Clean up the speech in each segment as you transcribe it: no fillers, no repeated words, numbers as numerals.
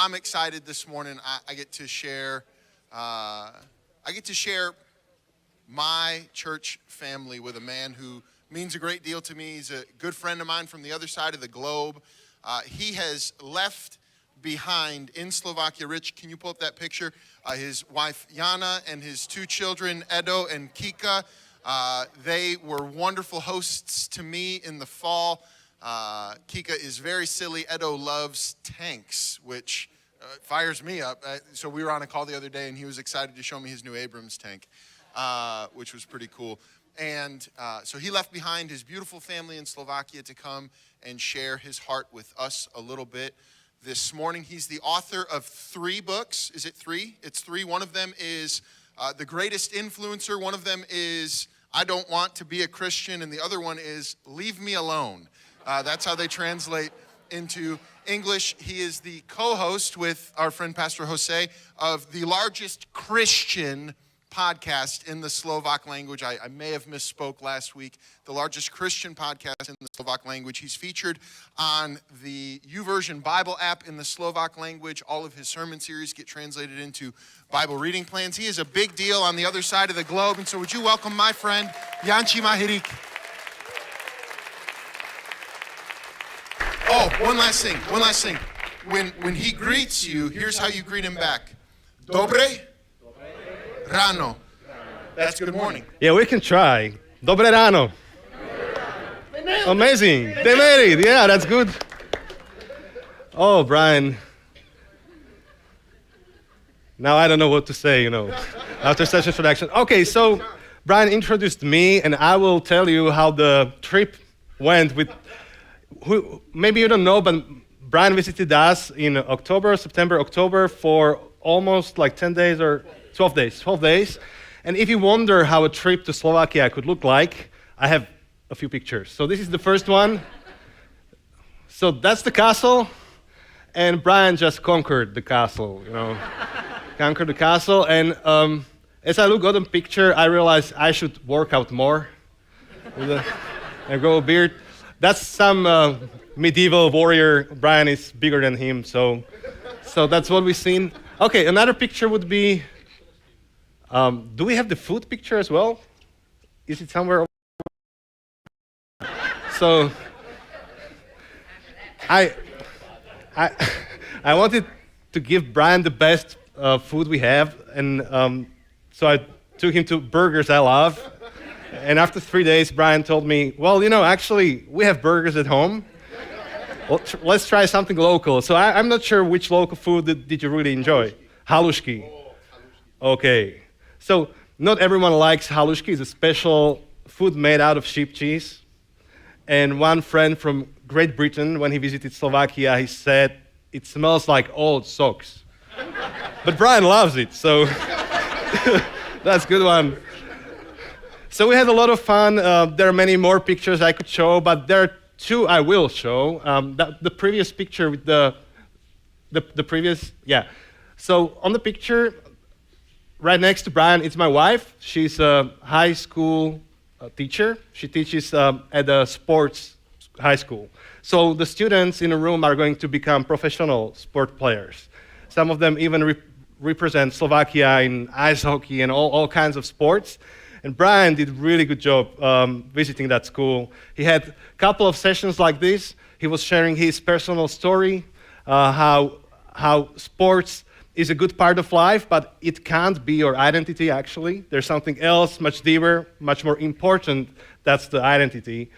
I'm excited this morning. I get to share. I get to share my church family with a man who means a great deal to me. He's a good friend of mine from the other side of the globe. He has left behind in Slovakia. Rich, can you pull up that picture? His wife Jana and his two children, Edo and Kika. They were wonderful hosts to me in the fall. Kika is very silly. Edo loves tanks, which fires me up. So we were on a call the other day, and he was excited to show me his new Abrams tank, which was pretty cool. And so he left behind his beautiful family in Slovakia to come and share his heart with us a little bit this morning. He's the author of 3 books. Is it 3? It's 3. One of them is The Greatest Influencer. One of them is I Don't Want to Be a Christian. And the other one is Leave Me Alone. That's how they translate into English. He is the co-host with our friend Pastor Jose of the largest Christian podcast in the Slovak language. I may have misspoke last week. The largest Christian podcast in the Slovak language. He's featured on the YouVersion Bible app in the Slovak language. All of his sermon series get translated into Bible reading plans. He is a big deal on the other side of the globe. And so would you welcome my friend, Janči Máhrik. Oh, one last thing. When he greets you, here's how you greet him back. Dobre ráno. That's good morning. Yeah, we can try. Dobre ráno. Amazing. They made it. Yeah, that's good. Oh, Brian. Now I don't know what to say, after such introduction. Okay, so Brian introduced me, and I will tell you how the trip went with maybe you don't know, but Brian visited us in September, for almost like 10 days or 12 days. And if you wonder how a trip to Slovakia could look like, I have a few pictures. So this is the first one. So that's the castle, and Brian just conquered the castle, conquered the castle. And as I look at the picture, I realized I should work out more and grow a beard. That's some medieval warrior. Brian is bigger than him, so that's what we've seen. Okay, another picture would be, do we have the food picture as well? Is it somewhere? So, I wanted to give Brian the best food we have, and so I took him to burgers I love. And after 3 days, Brian told me, well, actually, we have burgers at home. Well, let's try something local. So I'm not sure which local food did you really enjoy. Halušky. Okay. So not everyone likes halušky. It's a special food made out of sheep cheese. And one friend from Great Britain, when he visited Slovakia, he said, it smells like old socks. But Brian loves it, so that's a good one. So we had a lot of fun. There are many more pictures I could show, but there are 2 I will show. The previous picture with the previous, yeah. So on the picture, right next to Brian, it's my wife. She's a high school teacher. She teaches at a sports high school. So the students in the room are going to become professional sport players. Some of them even represent Slovakia in ice hockey and all kinds of sports. And Brian did a really good job visiting that school. He had a couple of sessions like this. He was sharing his personal story, how sports is a good part of life, but it can't be your identity, actually. There's something else, much deeper, much more important. That's the identity.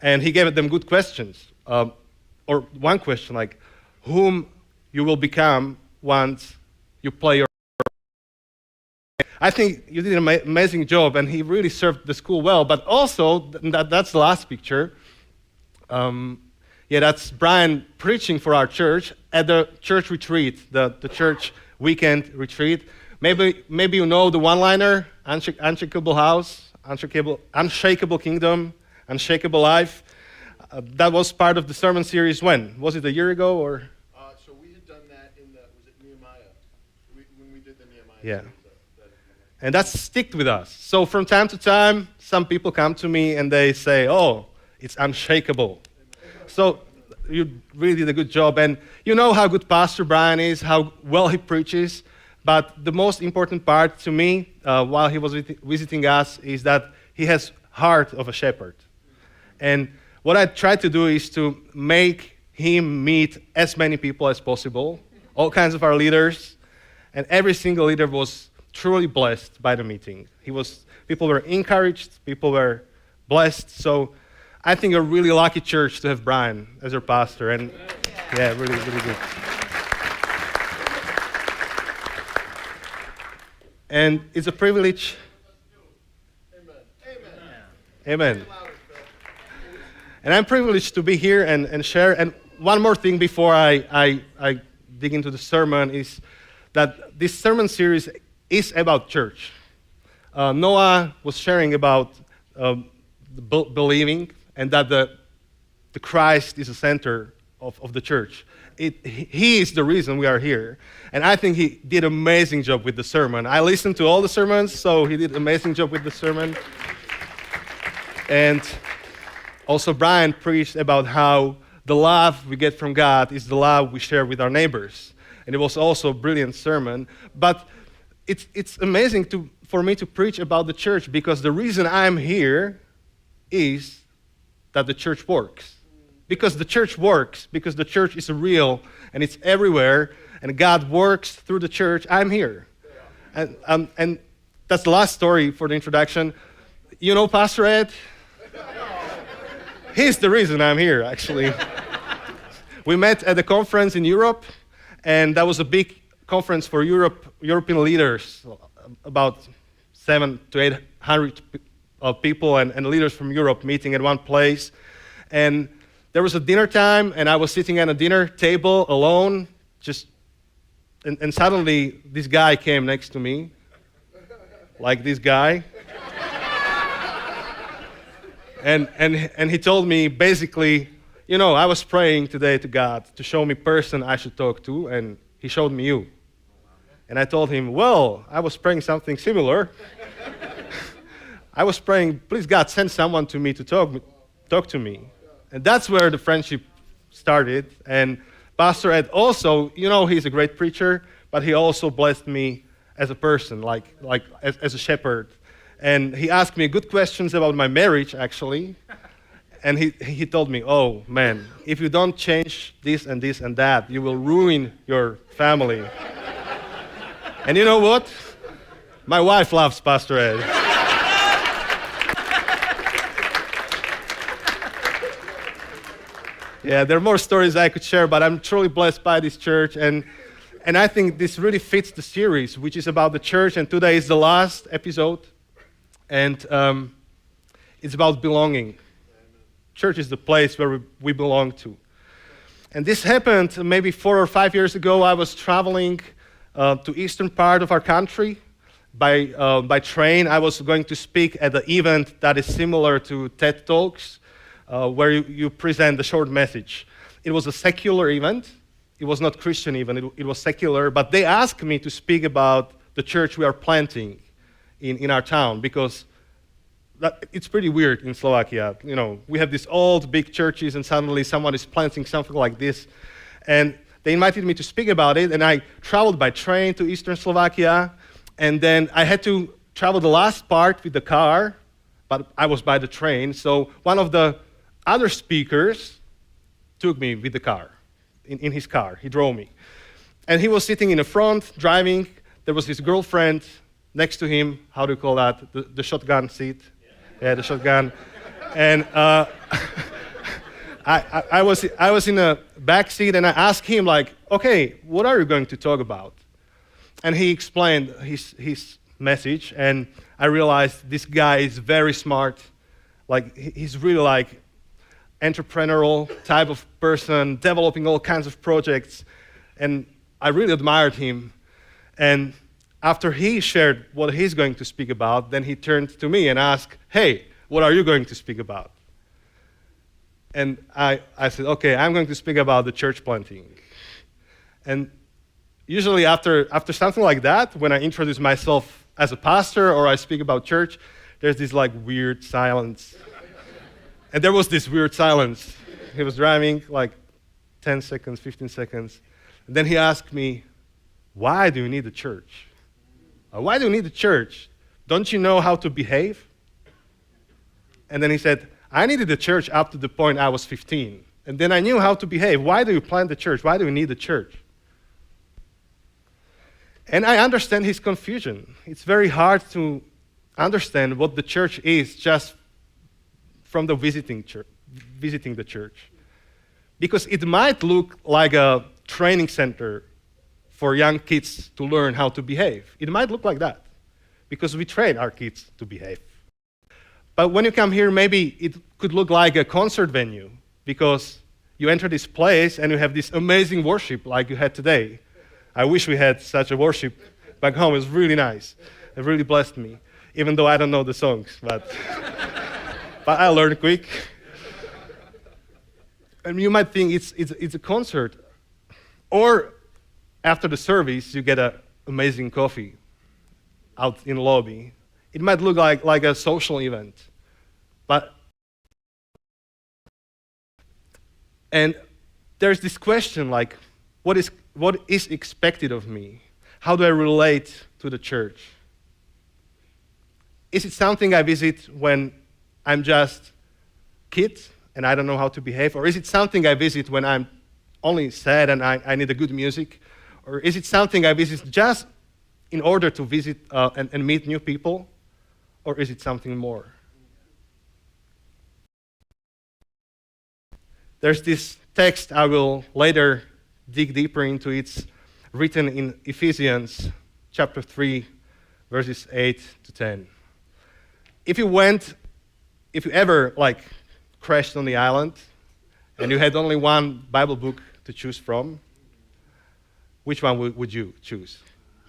And he gave them good questions. Or one question, like, whom you will become once you play your I think you did an amazing job, and he really served the school well. But also, that's the last picture. That's Brian preaching for our church at the church retreat, the church weekend retreat. Maybe you know the one-liner, unshakable house, unshakable kingdom, unshakable life. That was part of the sermon series when? Was it a year ago or? So we had done that was it Nehemiah? When we did the Nehemiah. Yeah. And that's sticked with us. So from time to time, some people come to me and they say, oh, it's unshakable. So you really did a good job. And you know how good Pastor Brian is, how well he preaches. But the most important part to me, while he was visiting us, is that he has heart of a shepherd. And what I tried to do is to make him meet as many people as possible, all kinds of our leaders, and every single leader was truly blessed by the meeting. People were encouraged, people were blessed. So I think a really lucky church to have Brian as your pastor, and yeah, really, really good. And it's a privilege. Amen. And I'm privileged to be here and share. And one more thing before I dig into the sermon is that this sermon series is about church. Noah was sharing about believing and that the Christ is the center of the church. He is the reason we are here. And I think he did an amazing job with the sermon. I listened to all the sermons, so he did an amazing job with the sermon. And also Brian preached about how the love we get from God is the love we share with our neighbors. And it was also a brilliant sermon. But it's amazing for me to preach about the church because the reason I'm here is that the church works. Because the church works, because the church is real and it's everywhere, and God works through the church, I'm here. And that's the last story for the introduction. You know Pastor Ed? He's the reason I'm here, actually. We met at a conference in Europe, and that was a big conference for European leaders, about 700 to 800 people and leaders from Europe meeting at one place. And there was a dinner time, and I was sitting at a dinner table alone, and suddenly this guy came next to me, like this guy. And he told me basically, you know, I was praying today to God to show me person I should talk to, and he showed me you. And I told him, well, I was praying something similar. I was praying, please God, send someone to me to talk to me. And that's where the friendship started. And Pastor Ed also, you know, he's a great preacher, but he also blessed me as a person, as a shepherd. And he asked me good questions about my marriage, actually. And he told me, oh, man, if you don't change this and this and that, you will ruin your family. And you know what? My wife loves Pastor Ed. Yeah, there are more stories I could share, but I'm truly blessed by this church. And I think this really fits the series, which is about the church. And today is the last episode. And it's about belonging. Church is the place where we belong to. And this happened maybe 4 or 5 years ago. I was traveling to eastern part of our country by train. I was going to speak at an event that is similar to TED Talks, where you present a short message. It was a secular event. It was not Christian even. It was secular. But they asked me to speak about the church we are planting in our town, because it's pretty weird in Slovakia. You know, we have these old big churches, and suddenly someone is planting something like this. And they invited me to speak about it, and I traveled by train to eastern Slovakia, and then I had to travel the last part with the car, but I was by the train. So one of the other speakers took me with the car, in his car. He drove me. And he was sitting in the front, driving. There was his girlfriend next to him. How do you call that? The shotgun seat. Yeah, the shotgun. And I was in the back seat, and I asked him, like, okay, what are you going to talk about? And he explained his message, and I realized this guy is very smart. Like, he's really like entrepreneurial type of person, developing all kinds of projects, and I really admired him. And after he shared what he's going to speak about, then he turned to me and asked, hey, what are you going to speak about? And I said, okay, I'm going to speak about the church planting. And usually after something like that, when I introduce myself as a pastor or I speak about church, there's this like weird silence. And there was this weird silence. He was driving, like 10 seconds, 15 seconds. And then he asked me, why do you need a church? Why do you need a church? Don't you know how to behave? And then he said, I needed a church up to the point I was 15. And then I knew how to behave. Why do you plant the church? Why do you need a church? And I understand his confusion. It's very hard to understand what the church is just from the visiting the church. Because it might look like a training center for young kids to learn how to behave. It might look like that, because we train our kids to behave. But when you come here, maybe it could look like a concert venue, because you enter this place and you have this amazing worship like you had today. I wish we had such a worship back home. It was really nice. It really blessed me, even though I don't know the songs, but I learned quick. And you might think it's a concert. Or after the service, you get an amazing coffee out in the lobby. It might look like a social event. And there's this question like, what is expected of me? How do I relate to the church? Is it something I visit when I'm just a kid and I don't know how to behave? Or is it something I visit when I'm only sad and I need a good music? Or is it something I visit just in order to visit and meet new people? Or is it something more? There's this text I will later dig deeper into. It's written in Ephesians chapter 3, verses 8 to 10. If you ever crashed on the island and you had only one Bible book to choose from, which one would you choose?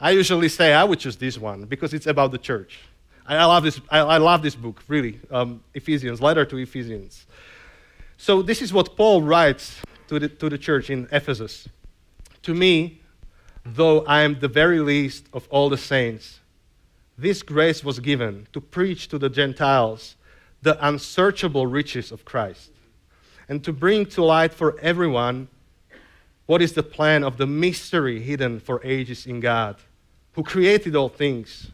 I usually say I would choose this one because it's about the church. I love this book, really. Ephesians, letter to Ephesians. So this is what Paul writes to the church in Ephesus. To me, though I am the very least of all the saints, this grace was given to preach to the Gentiles the unsearchable riches of Christ, and to bring to light for everyone what is the plan of the mystery hidden for ages in God, who created all things,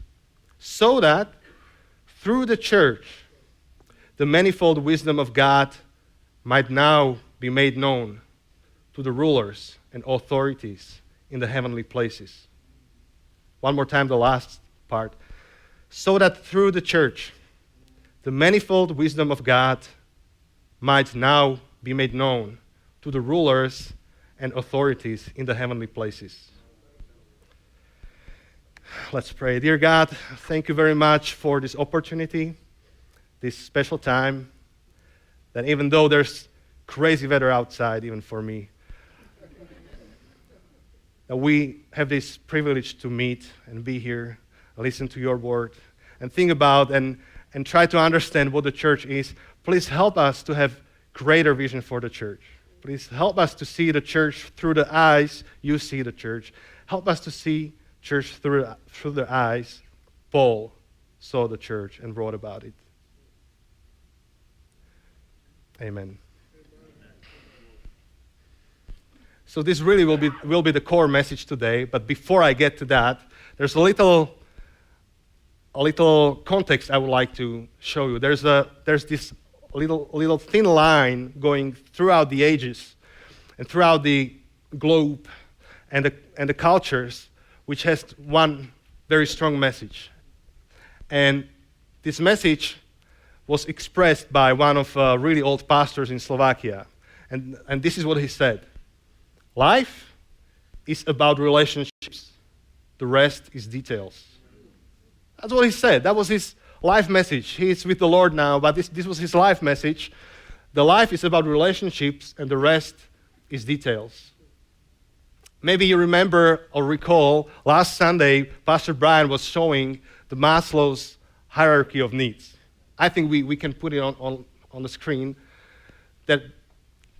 so that through the church, the manifold wisdom of God might now be made known to the rulers and authorities in the heavenly places. One more time, the last part. So that through the church, the manifold wisdom of God might now be made known to the rulers and authorities in the heavenly places. Let's pray. Dear God, thank you very much for this opportunity, this special time, that even though there's crazy weather outside, even for me, that we have this privilege to meet and be here, listen to your word, and think about and try to understand what the church is. Please help us to have greater vision for the church. Please help us to see the church through the eyes you see the church. Help us to see church through the eyes Paul saw the church and wrote about it. Amen. So this really will be the core message today. But before I get to that, there's a little context I would like to show you. There's this little thin line going throughout the ages and throughout the globe and the cultures, which has one very strong message. And this message was expressed by one of really old pastors in Slovakia. And this is what he said. Life is about relationships. The rest is details. That's what he said. That was his life message. He's with the Lord now, but this was his life message. The life is about relationships, and the rest is details. Maybe you remember or recall last Sunday, Pastor Brian was showing the Maslow's hierarchy of needs. I think we can put it on the screen, that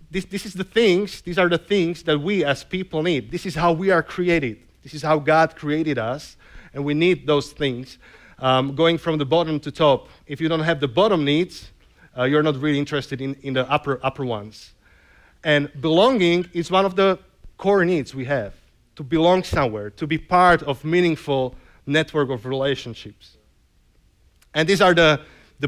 these are the things that we as people need. This is how we are created. This is how God created us, and we need those things, going from the bottom to top. If you don't have the bottom needs, you're not really interested in the upper ones. And belonging is one of the core needs we have, to belong somewhere, to be part of meaningful network of relationships. And these are the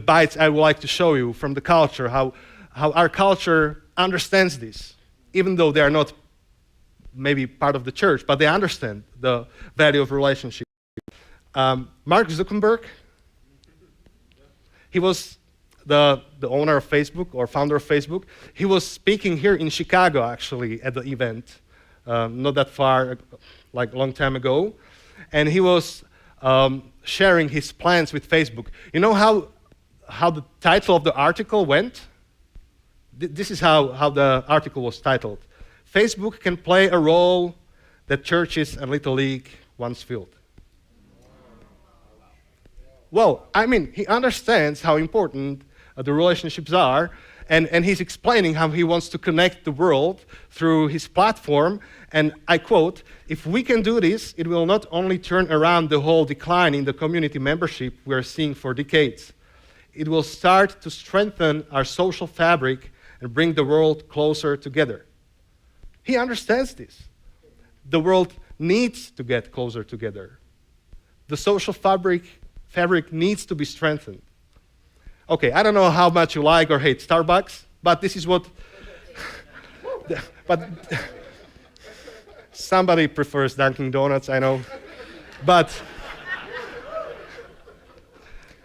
bites I would like to show you from the culture, how our culture understands this, even though they are not maybe part of the church, but they understand the value of relationship. Mark Zuckerberg, he was the owner of Facebook, or founder of Facebook. He was speaking here in Chicago, actually, at the event, not that far, like a long time ago. And he was sharing his plans with Facebook. You know how the title of the article went? This is how the article was titled. Facebook can play a role that churches and Little League once filled. Well, I mean, he understands how important the relationships are, and he's explaining how he wants to connect the world through his platform. And I quote, "If we can do this, it will not only turn around the whole decline in the community membership we are seeing for decades, it will start to strengthen our social fabric and bring the world closer together." He understands this. The world needs to get closer together. The social fabric needs to be strengthened. Okay, I don't know how much you like or hate Starbucks, but this is what... but somebody prefers Dunkin' Donuts, I know. But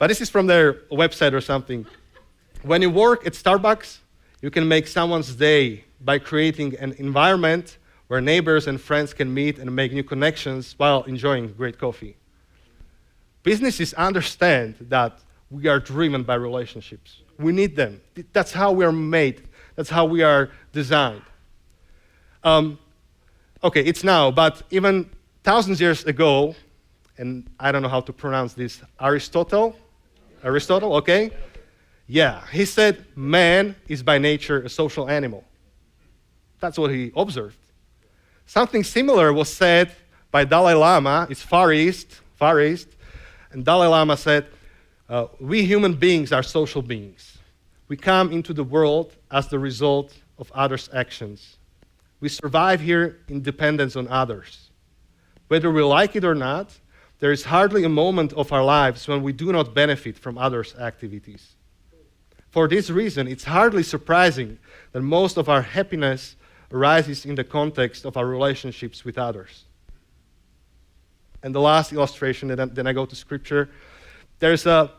this is from their website or something. When you work at Starbucks, you can make someone's day by creating an environment where neighbors and friends can meet and make new connections while enjoying great coffee. Businesses understand that we are driven by relationships. We need them. That's how we are made. That's how we are designed. Okay, it's now, but even thousands of years ago, and I don't know how to pronounce this, Aristotle, okay? Yeah, he said man is by nature a social animal. That's what he observed. Something similar was said by Dalai Lama. It's Far East, and Dalai Lama said, we human beings are social beings. We come into the world as the result of others' actions. We survive here in dependence on others. Whether we like it or not, there is hardly a moment of our lives when we do not benefit from others' activities. For this reason, it's hardly surprising that most of our happiness arises in the context of our relationships with others. And the last illustration, and then I go to scripture. There's a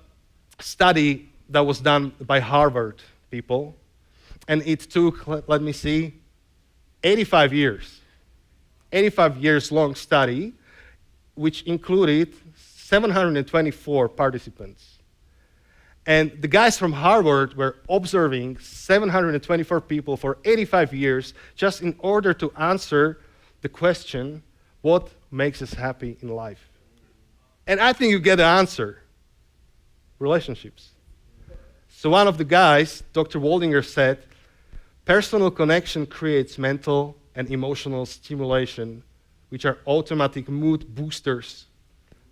study that was done by Harvard people, and it took, let me see, 85 years. 85 years long study, which included 724 participants. And the guys from Harvard were observing 724 people for 85 years just in order to answer the question, what makes us happy in life? And I think you get the answer. Relationships. So one of the guys, Dr. Waldinger, said, personal connection creates mental and emotional stimulation, which are automatic mood boosters,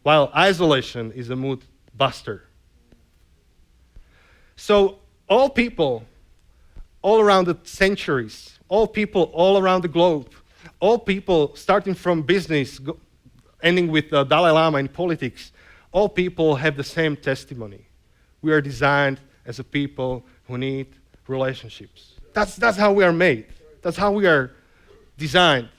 while isolation is a mood buster. So all people, all around the centuries, all people all around the globe, all people starting from business, ending with Dalai Lama in politics, all people have the same testimony. We are designed as a people who need relationships. That's how we are made. That's how we are designed.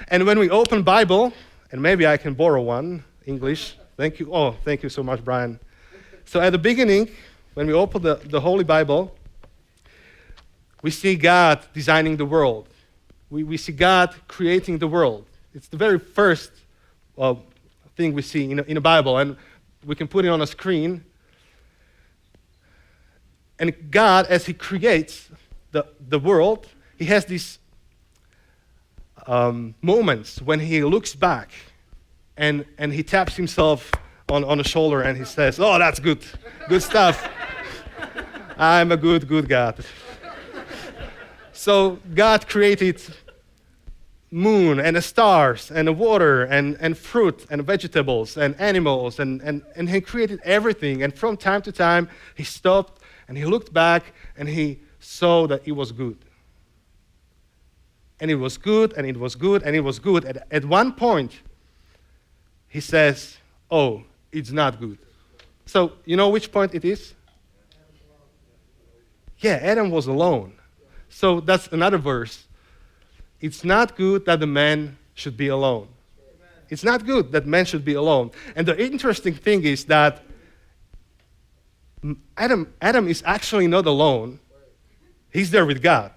And when we open Bible, and maybe I can borrow one, English. Thank you. Oh, thank you so much, Brian. So at the beginning, when we open the Holy Bible, we see God designing the world. We see God creating the world. It's the very first thing we see in the Bible, and we can put it on a screen. And God, as He creates the world, He has these moments when He looks back and He taps Himself on the shoulder and He says, "Oh, that's good stuff. I'm a good God." So God created moon and the stars and the water and fruit and vegetables and animals and He created everything. And from time to time, He stopped and He looked back and He saw that it was good. and it was good, and it was good, and it was good. At one point, he says, oh, it's not good. So, you know which point it is? Yeah, Adam was alone. So that's another verse. It's not good that the man should be alone. It's not good that man should be alone. And the interesting thing is that Adam is actually not alone. He's there with God.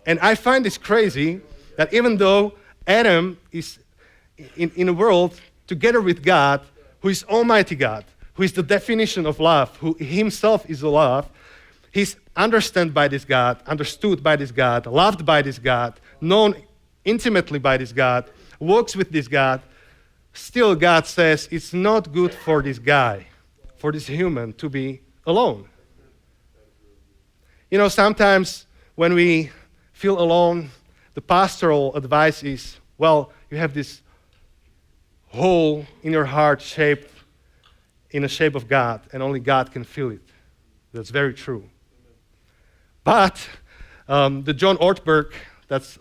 And I find this crazy that even though Adam is in a world together with God, who is Almighty God, who is the definition of love, who himself is love, he's understood by this God, loved by this God, known intimately by this God, works with this God. Still, God says it's not good for this guy, for this human to be alone. You know, sometimes when we feel alone, the pastoral advice is, well, you have this hole in your heart shaped in the shape of God, and only God can fill it. That's very true. But the John Ortberg, that's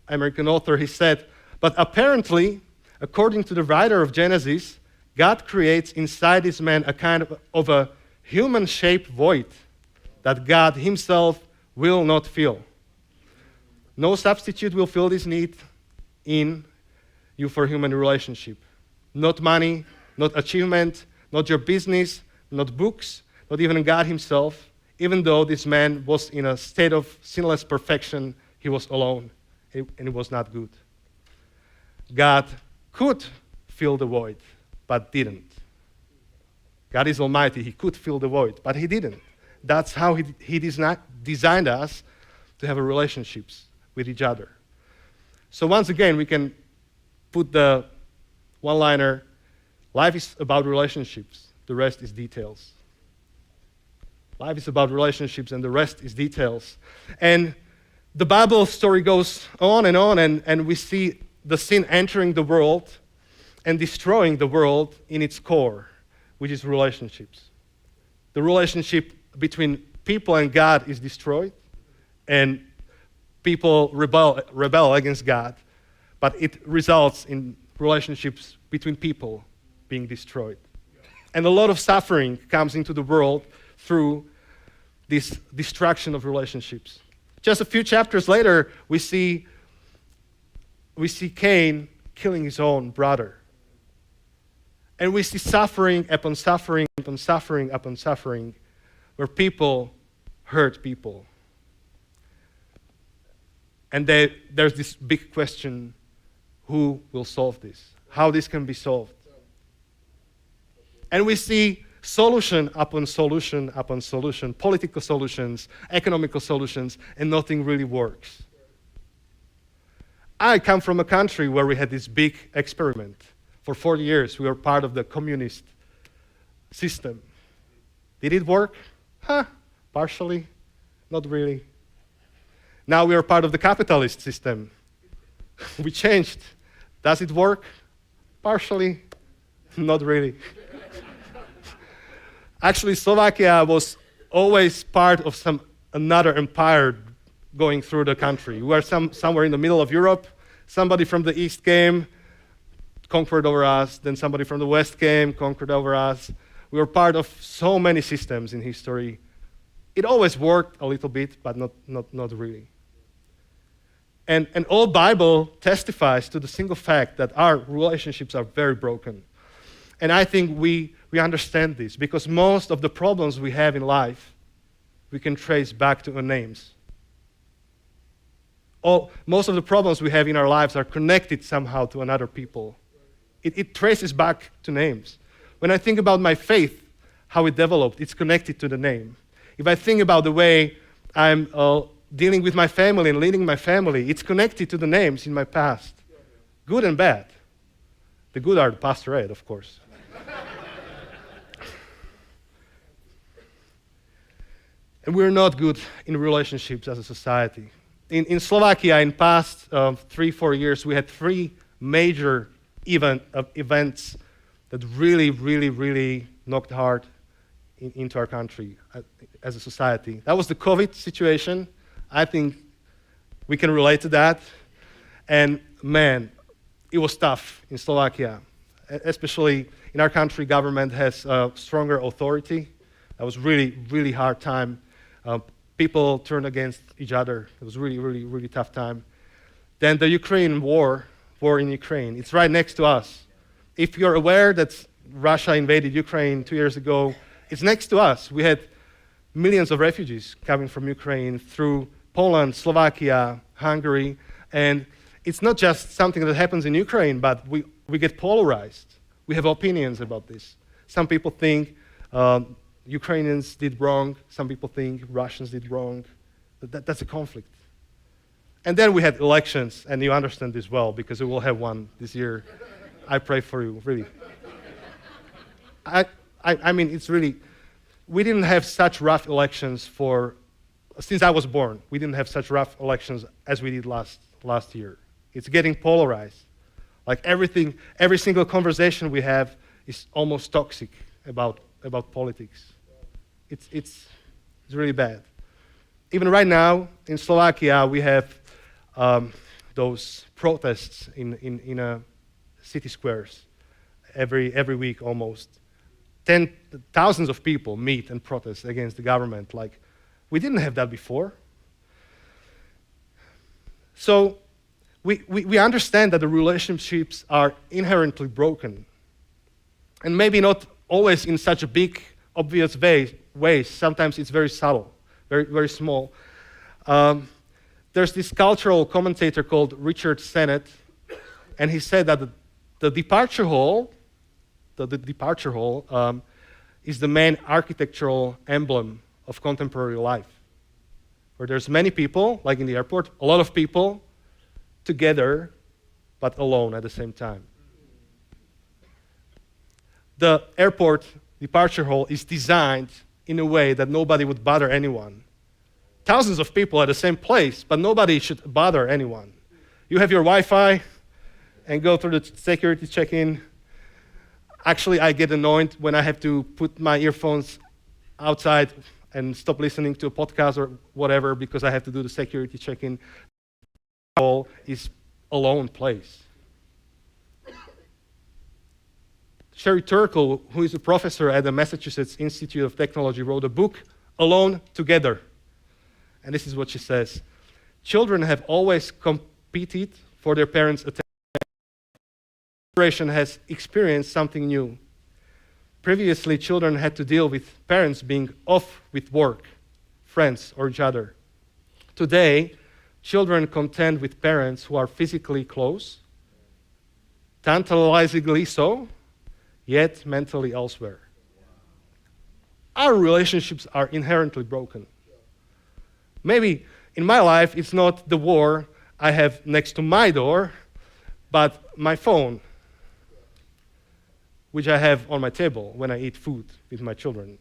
American author, he said, but apparently, according to the writer of Genesis, God creates inside this man a kind of a human-shaped void that God himself will not fill. No substitute will fill this need in you for human relationship. Not money, not achievement, not your business, not books, not even God himself. Even though this man was in a state of sinless perfection, he was alone, and it was not good. God could fill the void, but didn't. God is almighty. He could fill the void, but he didn't. That's how he designed us to have relationships with each other. So once again, we can put the one-liner, life is about relationships, the rest is details. Life is about relationships, and the rest is details. And the Bible story goes on, and we see the sin entering the world and destroying the world in its core, which is relationships. The relationship between people and God is destroyed, and people rebel against God, but it results in relationships between people being destroyed. And a lot of suffering comes into the world through this destruction of relationships. Just a few chapters later, we see Cain killing his own brother. And we see suffering upon suffering upon suffering upon suffering, where people hurt people. And there's this big question, who will solve this? How this can be solved? And we see solution upon solution upon solution, political solutions, economical solutions, and nothing really works. I come from a country where we had this big experiment. For 40 years, we were part of the communist system. Did it work? Partially, not really. Now we are part of the capitalist system. We changed. Does it work? Partially, not really. Actually, Slovakia was always part of another empire going through the country. We were somewhere in the middle of Europe. Somebody from the east came, conquered over us. Then somebody from the west came, conquered over us. We were part of so many systems in history. It always worked a little bit, but not really. And all Bible testifies to the single fact that our relationships are very broken. And I think we understand this because most of the problems we have in life, we can trace back to our names. Most of the problems we have in our lives are connected somehow to another people. It traces back to names. When I think about my faith, how it developed, it's connected to the name. If I think about the way I'm dealing with my family and leading my family, it's connected to the names in my past, good and bad. The good are the pastorate, of course. And we're not good in relationships as a society. In Slovakia, in past 3-4 years, we had 3 major events that really knocked hard into our country as a society. That was the COVID situation. I think We can relate to that. And man, it was tough in Slovakia. Especially in our country, government has stronger authority. That was really, really hard time. People turned against each other. It was really, really, really tough time. Then the Ukraine war in Ukraine. It's right next to us. If you're aware that Russia invaded Ukraine 2 years ago, it's next to us. We had millions of refugees coming from Ukraine through Poland, Slovakia, Hungary, and it's not just something that happens in Ukraine, but we get polarized. We have opinions about this. Some people think Ukrainians did wrong. Some people think Russians did wrong. That's a conflict. And then we had elections, and you understand this well, because we will have one this year. I pray for you, really. I mean, it's really, we didn't have such rough elections since I was born. We didn't have such rough elections as we did last year. It's getting polarized. Like everything, every single conversation we have is almost toxic about politics. It's really bad. Even right now in Slovakia, we have those protests in city squares every week almost. Thousands of people meet and protest against the government. Like, we didn't have that before. So we understand that the relationships are inherently broken. And maybe not always in such a big, obvious ways. Sometimes it's very subtle, very, very small. There's this cultural commentator called Richard Sennett, and he said that the departure hall is the main architectural emblem of contemporary life, where there's many people, like in the airport, a lot of people together, but alone at the same time. The airport departure hall is designed in a way that nobody would bother anyone. Thousands of people at the same place, but nobody should bother anyone. You have your Wi-Fi and go through the security check-in. Actually, I get annoyed when I have to put my earphones outside and stop listening to a podcast or whatever because I have to do the security check-in. Hall is a lone place. Sherry Turkle, who is a professor at the Massachusetts Institute of Technology, wrote a book, Alone Together. And this is what she says. Children have always competed for their parents' attention. Generation has experienced something new. Previously, children had to deal with parents being off with work, friends, or each other. Today, children contend with parents who are physically close, tantalizingly so, yet mentally elsewhere. Our relationships are inherently broken. Maybe in my life, it's not the war I have next to my door, but my phone, which I have on my table when I eat food with my children.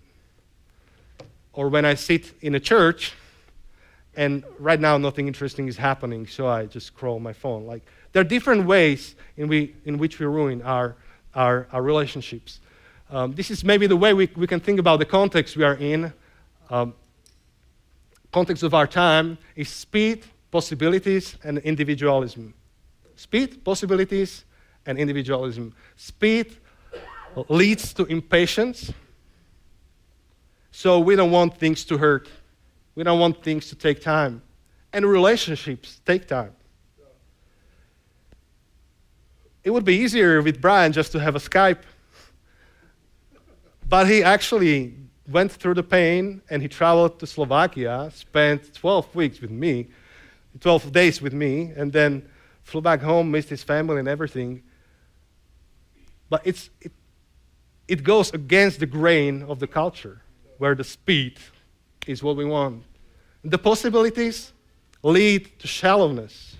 Or when I sit in a church, and right now nothing interesting is happening, so I just scroll my phone. Like, there are different ways in which we ruin our relationships. This is maybe the way we can think about the context we are in. Context of our time is speed, possibilities, and individualism. Speed, possibilities, and individualism. Speed leads to impatience. So we don't want things to hurt. We don't want things to take time. And relationships take time. It would be easier with Brian just to have a Skype. But he actually went through the pain, and he traveled to Slovakia, spent 12 weeks with me, 12 days with me, and then flew back home, missed his family and everything. But it goes against the grain of the culture, where the speed is what we want. The possibilities lead to shallowness.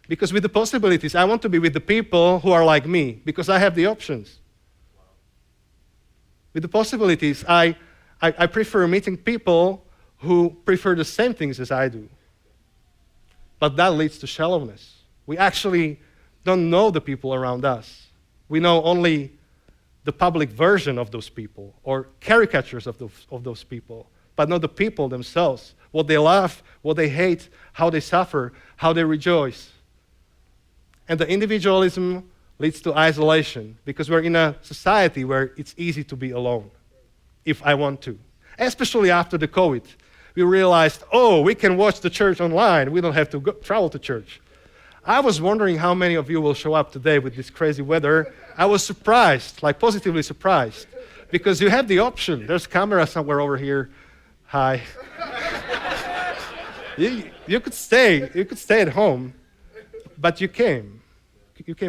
Because with the possibilities, I want to be with the people who are like me, because I have the options. With the possibilities, I prefer meeting people who prefer the same things as I do. But that leads to shallowness. We actually don't know the people around us. We know only the public version of those people or caricatures of those people, but not the people themselves. what they love, what they hate, how they suffer, how they rejoice. And the individualism leads to isolation because we're in a society where it's easy to be alone, if I want to. Especially after the COVID, we realized, we can watch the church online. We don't have to travel to church. I was wondering how many of you will show up today with this crazy weather. I was surprised, positively surprised, because you have the option. There's a camera somewhere over here. Hi. You could stay at home, but you came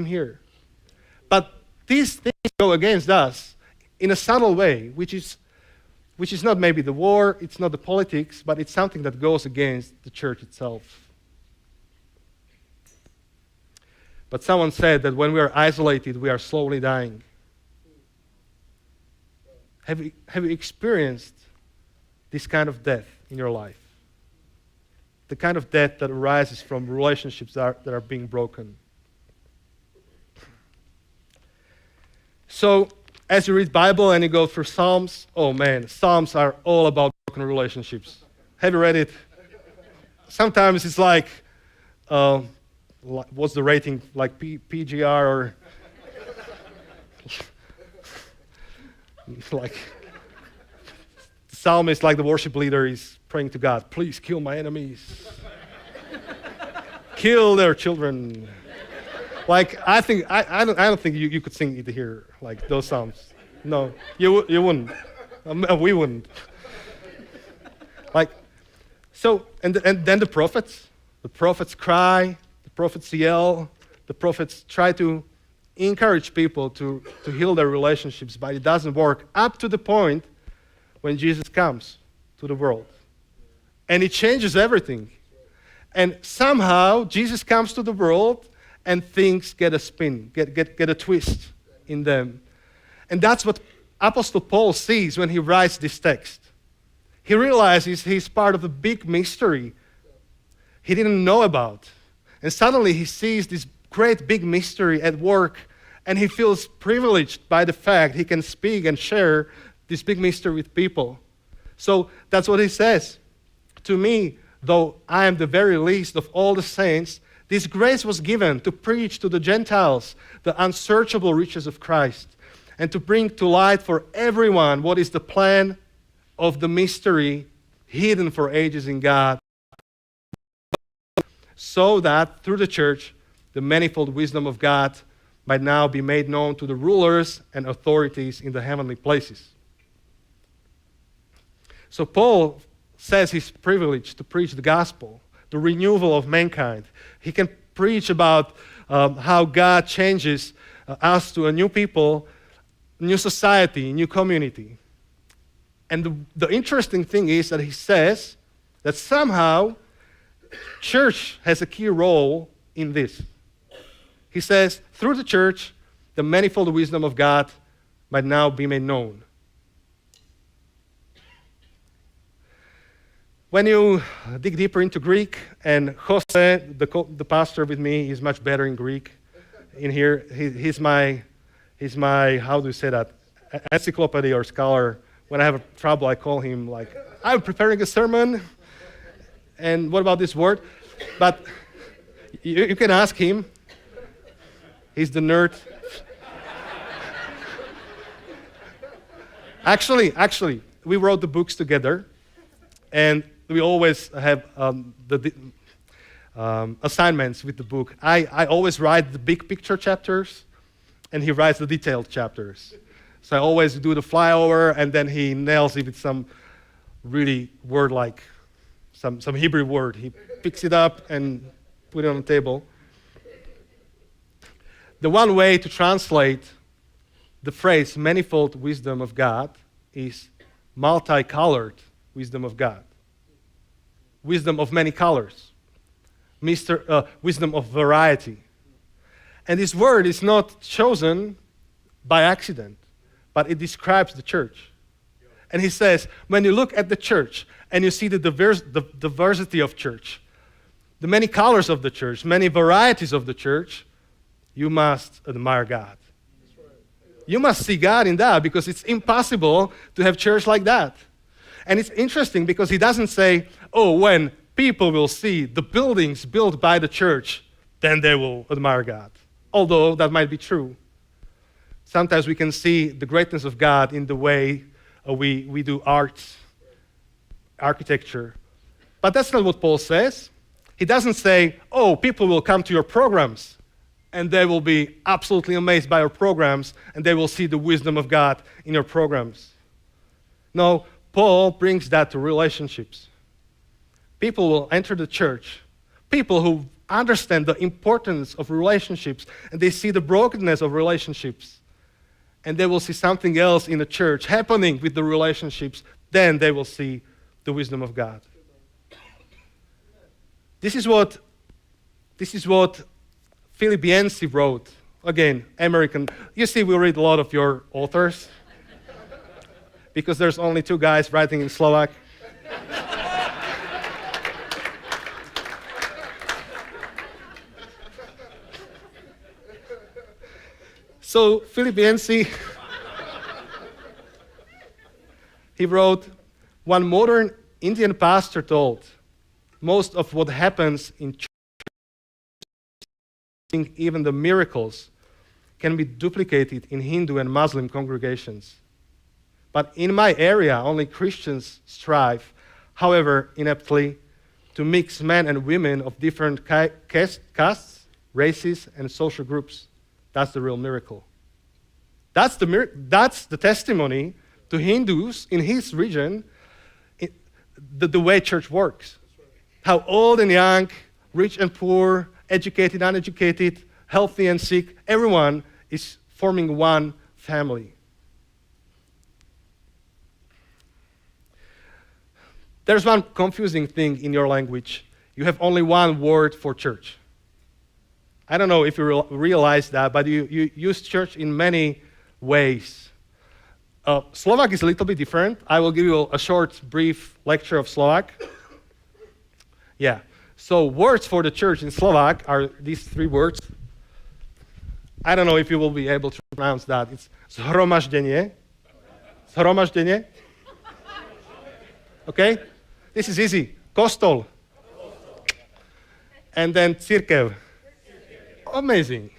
here. But these things go against us in a subtle way, which is not maybe the war, it's not the politics, but it's something that goes against the church itself. But someone said that when we are isolated, we are slowly dying. Have you experienced this kind of death in your life? The kind of death that arises from relationships that are being broken. So, as you read Bible and you go through Psalms, Psalms are all about broken relationships. Have you read it? Sometimes it's like, what's the rating? Like PGR or like the psalmist, like the worship leader, is praying to God, please kill my enemies. Kill their children. I don't think you could sing it here, like those psalms. No, you wouldn't. We wouldn't. And then the prophets cry, the prophets yell, the prophets try to encourage people to heal their relationships, but it doesn't work up to the point when Jesus comes to the world. And it changes everything. And somehow Jesus comes to the world and things get a spin, get a twist in them. And that's what Apostle Paul sees when he writes this text. He realizes he's part of a big mystery he didn't know about. And suddenly he sees this great big mystery at work, and he feels privileged by the fact he can speak and share this big mystery with people. So that's what he says. To me, though I am the very least of all the saints, this grace was given to preach to the Gentiles the unsearchable riches of Christ, and to bring to light for everyone what is the plan of the mystery hidden for ages in God, so that through the church, the manifold wisdom of God might now be made known to the rulers and authorities in the heavenly places. So Paul says he's privileged to preach the gospel, the renewal of mankind. He can preach about how God changes us to a new people, new society, new community. And the interesting thing is that he says that somehow church has a key role in this. He says, through the church, the manifold wisdom of God might now be made known. When you dig deeper into Greek, and Jose, the pastor with me, is much better in Greek in here. He's my, how do you say that, encyclopedia or scholar. When I have trouble, I call him like, I'm preparing a sermon, and what about this word? But you can ask him. He's the nerd. Actually, we wrote the books together, and we always have the assignments with the book. I always write the big picture chapters, and he writes the detailed chapters. So I always do the flyover, and then he nails it with some really word like some Hebrew word. He picks it up and put it on the table. The one way to translate the phrase manifold wisdom of God is multicolored wisdom of God. Wisdom of many colors. Wisdom of variety. And this word is not chosen by accident, but it describes the church. And he says, when you look at the church and you see the diversity of church, the many colors of the church, many varieties of the church, you must admire God. You must see God in that, because it's impossible to have church like that. And it's interesting because he doesn't say, oh, when people will see the buildings built by the church, then they will admire God. Although that might be true. Sometimes we can see the greatness of God in the way we do art, architecture. But that's not what Paul says. He doesn't say, oh, people will come to your programs and they will be absolutely amazed by your programs and they will see the wisdom of God in your programs. No, Paul brings that to relationships. People will enter the church, people who understand the importance of relationships and they see the brokenness of relationships, and they will see something else in the church happening with the relationships, then they will see the wisdom of God. This is what Philip Yancey wrote. Again, American. You see, we read a lot of your authors because there's only 2 guys writing in Slovak. So Philip Yancey, he wrote, one modern Indian pastor told, most of what happens in church, even the miracles, can be duplicated in Hindu and Muslim congregations. But in my area, only Christians strive, however ineptly, to mix men and women of different castes, races, and social groups. That's the real miracle. That's the testimony to Hindus in his region, the way church works. How old and young, rich and poor, educated, uneducated, healthy and sick, everyone is forming one family. There's one confusing thing in your language. You have only one word for church. I don't know if you realize that, but you use church in many ways. Slovak is a little bit different. I will give you a short, brief lecture of Slovak. Yeah. So words for the church in Slovak are these 3 words. I don't know if you will be able to pronounce that. It's zhromaždenie. Zhromaždenie. Okay? This is easy. Kostol. And then církev. Amazing.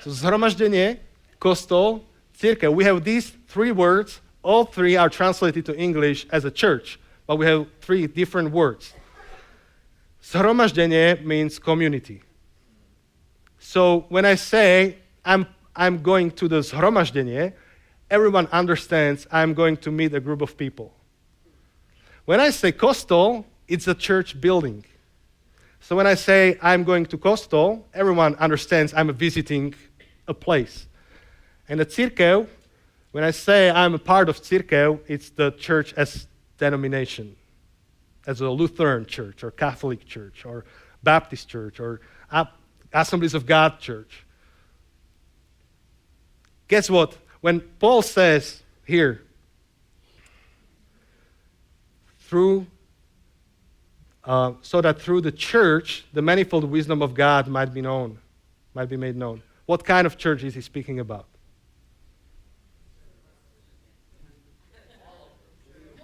So zhromaždenie, kostol, církev. We have these 3 words. All 3 are translated to English as a church, but we have 3 different words. Zhromaždenie means community. So when I say I'm going to the zhromaždenie, everyone understands I'm going to meet a group of people. When I say kostol, it's a church building. So when I say I'm going to kostol, everyone understands I'm visiting a place. And the církev, when I say I'm a part of církev, it's the church as denomination, as a Lutheran church or Catholic church or Baptist church or Assemblies of God church. Guess what? When Paul says here, so that through the church, the manifold wisdom of God might be made known. What kind of church is he speaking about?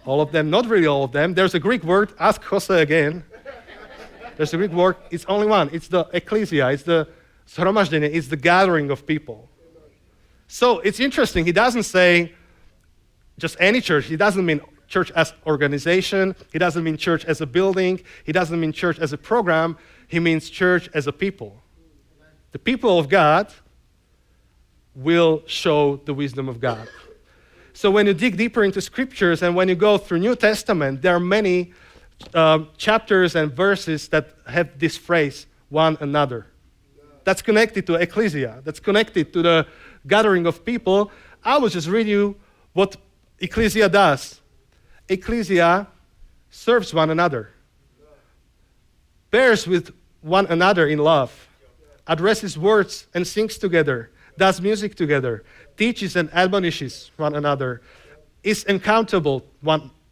All of them, not really all of them. There's a Greek word, ask Jose again. There's a Greek word, it's only one. It's the Ecclesia, it's the zhromaždenie, it's the gathering of people. So it's interesting, he doesn't say just any church. He doesn't mean church as organization. He doesn't mean church as a building. He doesn't mean church as a program. He means church as a people. The people of God will show the wisdom of God. So when you dig deeper into scriptures and when you go through New Testament, there are many chapters and verses that have this phrase, one another. That's connected to Ecclesia. That's connected to the gathering of people. I will just read you what Ecclesia does. Ecclesia serves one another, bears with one another in love, addresses words and sings together, does music together, teaches and admonishes one another, is accountable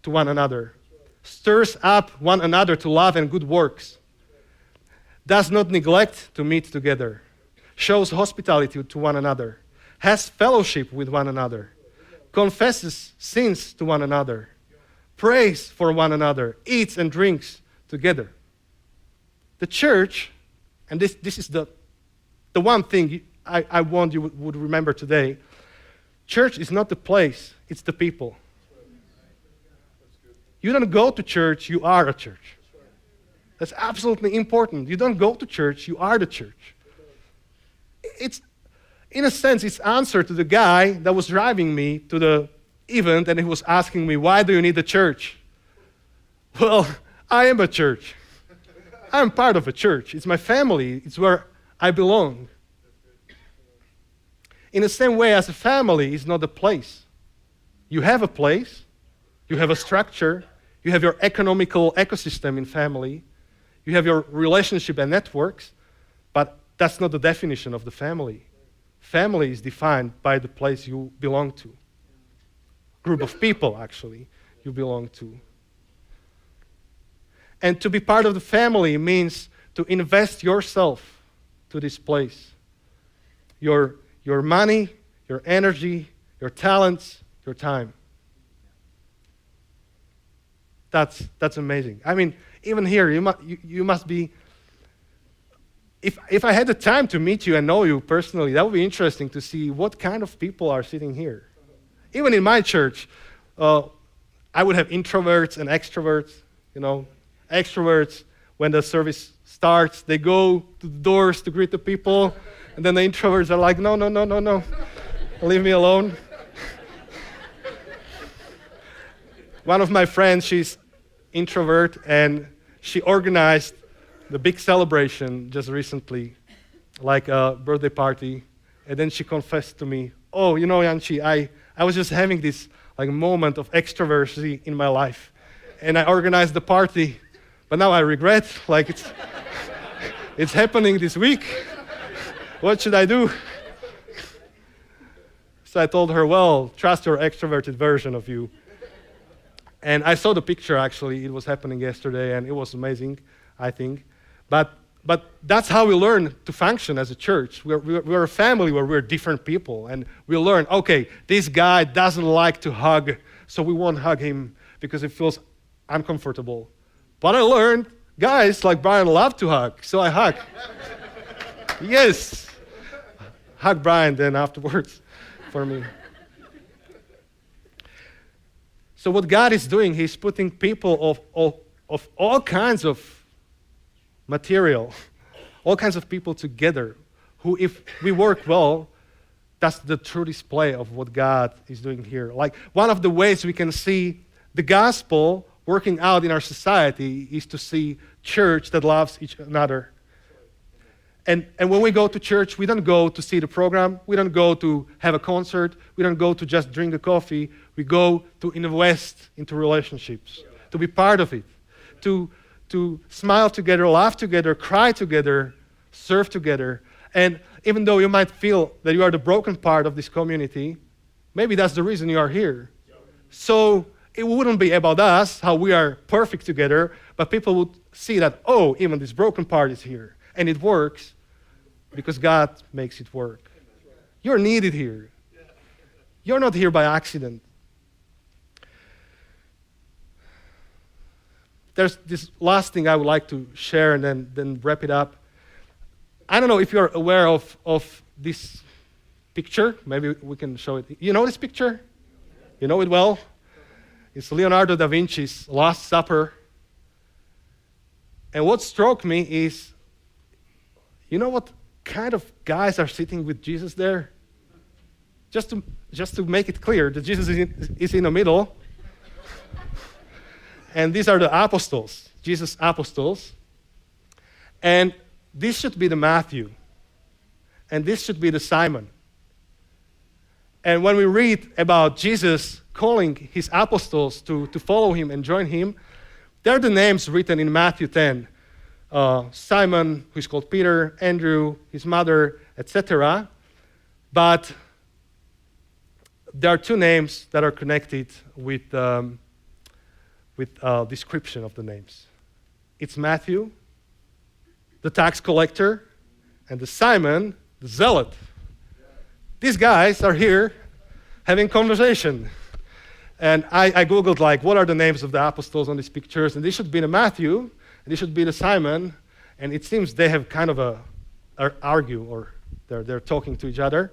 to one another, stirs up one another to love and good works, does not neglect to meet together, shows hospitality to one another, has fellowship with one another, confesses sins to one another, prays for one another, eats and drinks together. The church, and this is the one thing I want you would remember today, church is not the place, it's the people. You don't go to church, you are a church. That's absolutely important. You don't go to church, you are the church. It's, in a sense, it's answer to the guy that was driving me to the event and he was asking me, why do you need a church? Well, I am a church. I'm part of a church. It's my family. It's where I belong. In the same way as a family is not a place. You have a place, you have a structure, you have your economical ecosystem in family, you have your relationship and networks, but that's not the definition of the family. Family is defined by the place you belong to. Group of people, actually, you belong to. And to be part of the family means to invest yourself to this place. Your money, your energy, your talents, your time. That's amazing. I mean, even here, you must be. If I had the time to meet you and know you personally, that would be interesting to see what kind of people are sitting here. Even in my church, I would have introverts and extroverts. You know, extroverts, when the service starts, they go to the doors to greet the people, and then the introverts are like, no, leave me alone. One of my friends, she's introvert, and she organized the big celebration just recently, like a birthday party, and then she confessed to me, oh, you know, Janči, I was just having this like moment of extroversy in my life, and I organized the party, but now I regret, like it's happening this week. What should I do? So I told her, well, trust your extroverted version of you. And I saw the picture, actually. It was happening yesterday, and it was amazing, I think. But that's how we learn to function as a church. We're a family where we're different people, and we learn, okay, this guy doesn't like to hug, so we won't hug him because it feels uncomfortable. But I learned, guys like Brian love to hug, so I hug. Yes. Hug Brian then afterwards for me. So what God is doing, He's putting people of all kinds of material, all kinds of people together, who, if we work well, that's the true display of what God is doing here. Like, one of the ways we can see the gospel working out in our society is to see church that loves each another. And when we go to church, we don't go to see the program, we don't go to have a concert, we don't go to just drink a coffee, we go to invest into relationships, to be part of it, to smile together, laugh together, cry together, serve together. And even though you might feel that you are the broken part of this community, maybe that's the reason you are here. So it wouldn't be about us, how we are perfect together, but people would see that, oh, even this broken part is here. And it works because God makes it work. You're needed here. You're not here by accident. There's this last thing I would like to share and then wrap it up. I don't know if you're aware of this picture. Maybe we can show it. You know this picture? You know it well? It's Leonardo da Vinci's Last Supper. And what struck me is, you know what kind of guys are sitting with Jesus there? Just to make it clear that Jesus is in the middle. And these are the apostles, Jesus' apostles. And this should be the Matthew. And this should be the Simon. And when we read about Jesus calling his apostles to follow him and join him, there are the names written in Matthew 10. Simon, who is called Peter, Andrew, his mother, etc. But there are two names that are connected with description of the names. It's Matthew, the tax collector, and the Simon, the zealot. These guys are here having conversation. And I Googled, like, what are the names of the apostles on these pictures? And they should be the Matthew, and they should be the Simon. And it seems they have kind of a argue, or they're talking to each other.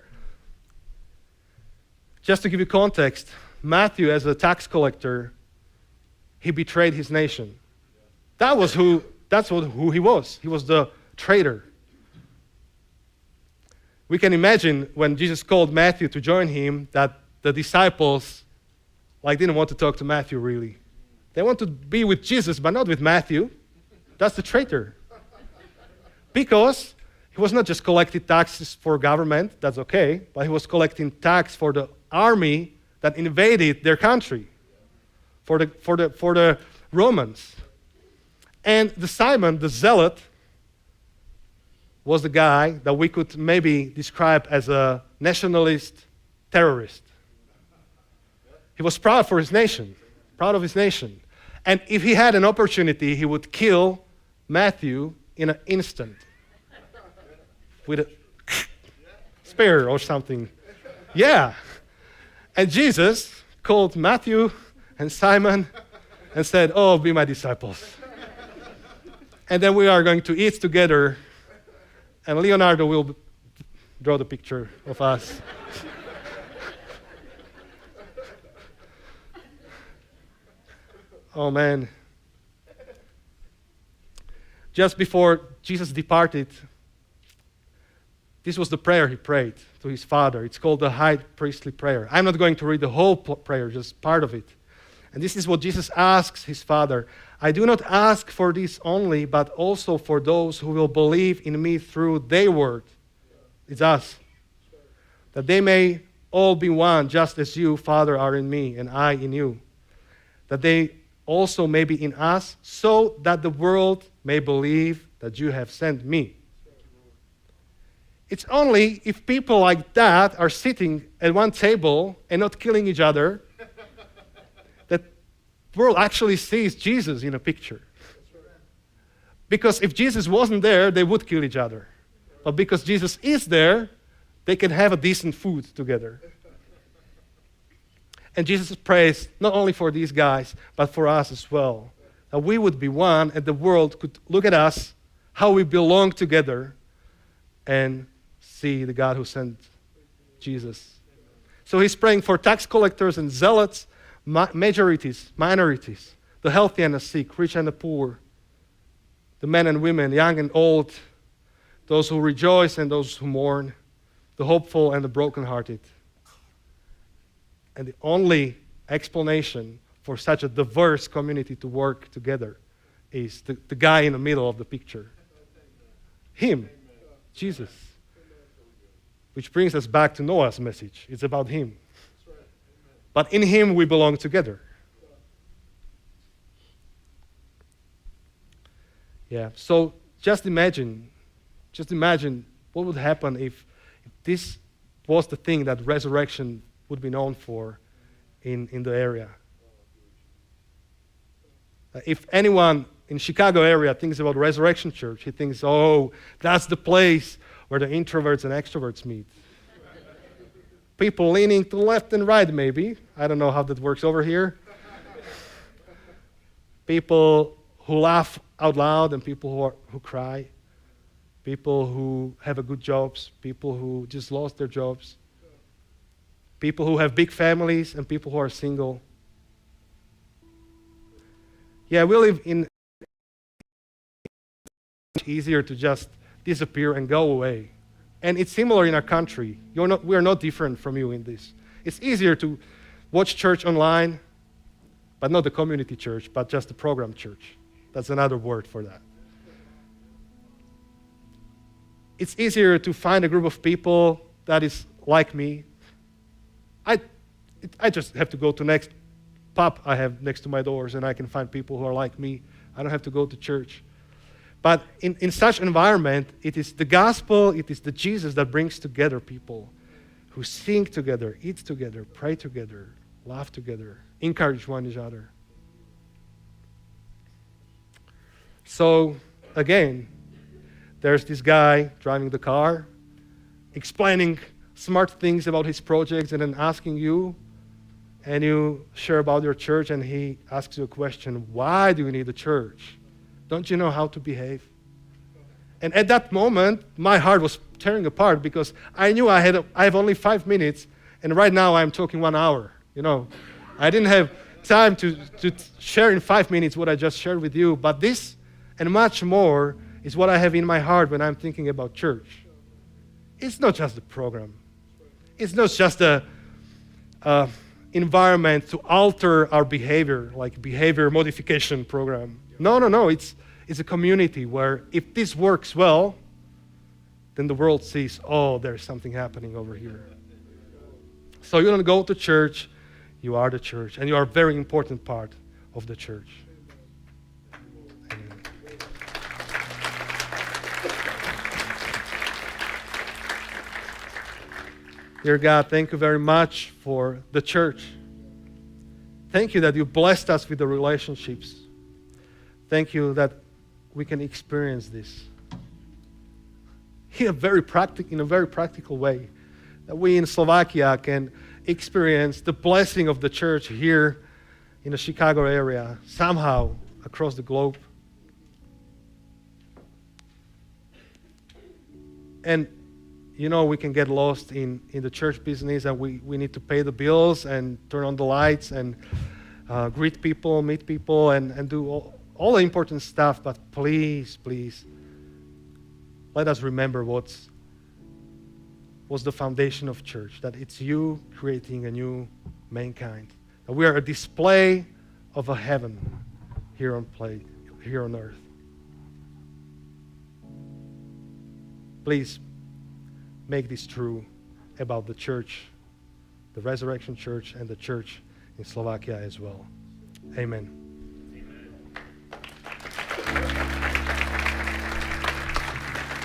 Just to give you context, Matthew, as a tax collector, he betrayed his nation. That's who he was. He was the traitor. We can imagine when Jesus called Matthew to join him that the disciples didn't want to talk to Matthew, really. They want to be with Jesus, but not with Matthew. That's the traitor. Because he was not just collecting taxes for government, that's okay, but he was collecting tax for the army that invaded their country, for the Romans. And the Simon, the zealot, was the guy that we could maybe describe as a nationalist terrorist. He was proud for his nation, proud of his nation. And if he had an opportunity, he would kill Matthew in an instant with a spear or something. Yeah. And Jesus called Matthew and Simon and said, "Oh, be my disciples. And then we are going to eat together." And Leonardo will draw the picture of us. Oh, man. Just before Jesus departed, this was the prayer he prayed to his Father. It's called the high priestly prayer. I'm not going to read the whole prayer, just part of it. And this is what Jesus asks his Father. "I do not ask for this only, but also for those who will believe in me through their word." It's us. "That they may all be one, just as you, Father, are in me, and I in you. That they also may be in us, so that the world may believe that you have sent me." It's only if people like that are sitting at one table and not killing each other that the world actually sees Jesus in a picture. Because if Jesus wasn't there, they would kill each other. But because Jesus is there, they can have a decent food together. And Jesus prays not only for these guys, but for us as well. That we would be one, and the world could look at us, how we belong together, and see the God who sent Jesus. So he's praying for tax collectors and zealots, majorities, minorities, the healthy and the sick, rich and the poor, the men and women, young and old, those who rejoice and those who mourn, the hopeful and the brokenhearted. And the only explanation for such a diverse community to work together is the guy in the middle of the picture. Him, Jesus. Which brings us back to Noah's message. It's about him. But in him we belong together. Yeah, so just imagine what would happen if this was the thing that resurrection would be known for in the area. If anyone in Chicago area thinks about Resurrection Church, he thinks, oh, that's the place where the introverts and extroverts meet. People leaning to left and right, maybe. I don't know how that works over here. People who laugh out loud and people who cry. People who have good jobs. People who just lost their jobs. People who have big families and people who are single. Yeah, we live in it's easier to just disappear and go away. And it's similar in our country. We are not different from you in this. It's easier to watch church online, but not the community church, but just the program church. That's another word for that. It's easier to find a group of people that is like me. I just have to go to next pub I have next to my doors, and I can find people who are like me. I don't have to go to church. But in such environment, it is the gospel, it is the Jesus that brings together people who sing together, eat together, pray together, laugh together, encourage one another. So, again, there's this guy driving the car, explaining smart things about his projects, and then asking you, and you share about your church, and he asks you a question, why do you need a church? Don't you know how to behave? And at that moment, my heart was tearing apart because I knew I have only 5 minutes, and right now I'm talking 1 hour. I didn't have time to share in 5 minutes what I just shared with you, but this and much more is what I have in my heart when I'm thinking about church. It's not just the program. It's not just a environment to alter our behavior, like behavior modification program. No. It's a community where if this works well, then the world sees, oh, there's something happening over here. So you don't go to church, you are the church, and you are a very important part of the church. Amen. Dear God, thank you very much for the church. Thank you that you blessed us with the relationships. Thank you that we can experience this in a very practical way. That we in Slovakia can experience the blessing of the church here in the Chicago area, somehow across the globe. And we can get lost in the church business, and we need to pay the bills and turn on the lights and greet people, meet people, and do all the important stuff. But please, let us remember what's the foundation of church, that it's you creating a new mankind. That we are a display of a heaven here on earth. Please make this true about the church, the Resurrection Church, and the church in Slovakia as well. Amen.